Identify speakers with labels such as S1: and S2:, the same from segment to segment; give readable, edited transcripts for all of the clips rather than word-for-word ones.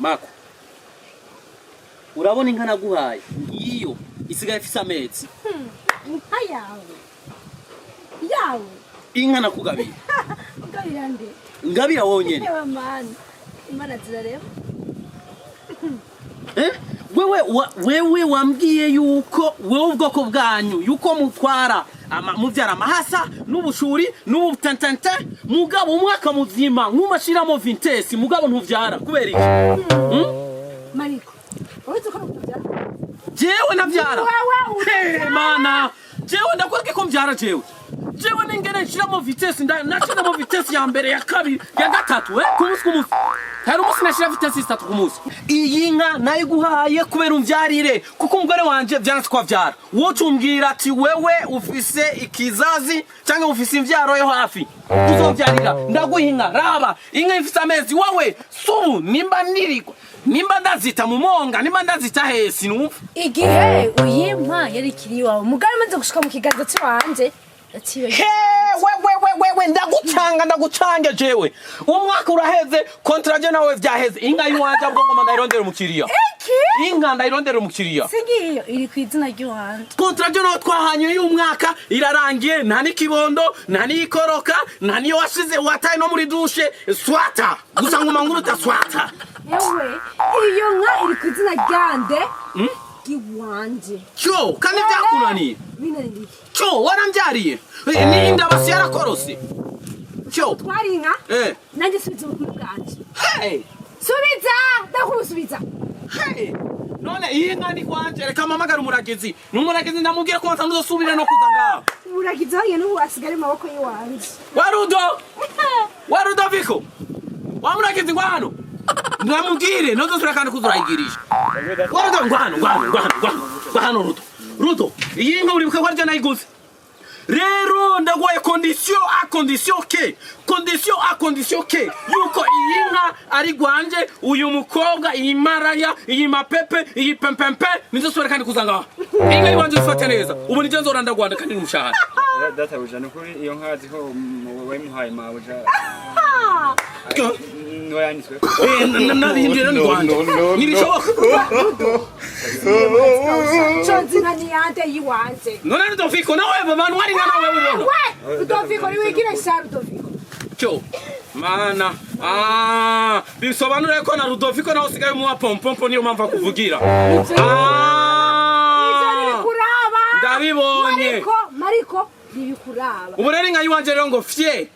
S1: Mako. Urabona inka naguhaye. Ngiyo isigaye ifise amezi.
S2: Inka yawe. Yawe.
S1: Inka nakugabiye.
S2: Ugabira nde?
S1: Ngabira wonyene.
S2: Ewa man. Imana zirareba.
S1: Wewe wambwiye yuko wewe ubwoko bwanyu yuko mutwara muvyara amahasa n'ubushuri n'ubutantante mugabo umwaka muzima nk'umashiramo Vintesi mugabo ntuvyara kubera iki?
S2: Mariko. Uretse ko kuvyara.
S1: Jewe navyara. Mana. Jewe ndakwege ko mvyara jewe. Jewe ningene nshiramo Vintesi nashiramo Vintesi ya mbere ya kabiri ya gatatu kumusi. Hari umunsi nashira Vintesi 3 kumusi. Iyi nka nayiguhaye kubera umvyarire kuko umugore wanje byanse kwa vyara. Wocu umbwira ati wewe ufise ikizazi cyangwa ufise imvyaro yo hafi. Uzovyarira ndaguha inka raba inka ifise amezi wawe subu nimba ndazita mu monga nimba ndazita hesi numva.
S2: Igihe uyimpa yari kiri wawe mugari maze gushika mu kiganza cy'wanje.
S1: We ndagucanga jewe umwaka uraheze kontra je nawe vyaheze inka yiwanje abwo ngoma ndayirondera umukiriya inka ndayirondera umukiriya
S2: singiyo iri kwizina ry'wanje
S1: kontra je nawe twahanye y'umwaka irarangiye nta nikibondo nta nikoroka nta niyo washize wataye no muri dushe swata gusa ngoma nguruta swata
S2: yewe iyo nka iri kwizina ryande giwanje
S1: cyo kandi byakunaniye
S2: binari
S1: cyo warambyariye ni ndabasi yarakorose cyo
S2: twari inka nanjye subiza ubukuru bwanje subiza ndakusubiza
S1: none iyi nka ni kwanje reka mamagara umuragizi n'umuragizi ndamubwira ko nzosubira no kuza ngaho
S2: umuragizi hanye n'ubu asigare maboko yiwanje
S1: warudo viko wamuragizi ngwano ndamubwire nozosubira kandi kuzurayigirisha warudo ngwano rudo iyi nka uribuka ko arya nayiguze rero ndagoye condition ke yuko iyi nka ari gwanje uyu mukobwa iyi maraya iyi mapepe iyi pempempe nizosubira kandi kuzanga inka yiwanje ifate neza ubu nije nzora ndagwanda kandi n'umushahara
S3: data buja nukuri iyo nka ziho we muhaye mabuja no yanyiswe
S1: nabindira ndwanda nibishoboka
S2: chonzina ni ante yiwanje
S1: none Rudoviko nawe babantu ari ngana wewe ubona
S2: Rudoviko ni wikire sha Rudoviko
S1: cyo mana bisobanura ko na Rudoviko nawe usigaye mu pompompo niyo mpamvu akuvugira
S2: kuraba
S1: ndabibonye
S2: Mariko bibikuraba
S1: ubu rero inka yiwanje rero ngo fye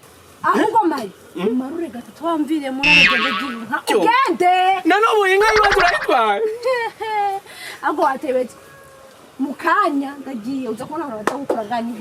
S2: ahubwo Mari marure gatatu wamvire muri agenda ginka ugende
S1: nanobu inka yiwanje urayitwaye
S2: ago atebetse mukanya ndagiye uza kubona abantu batagukura ganye.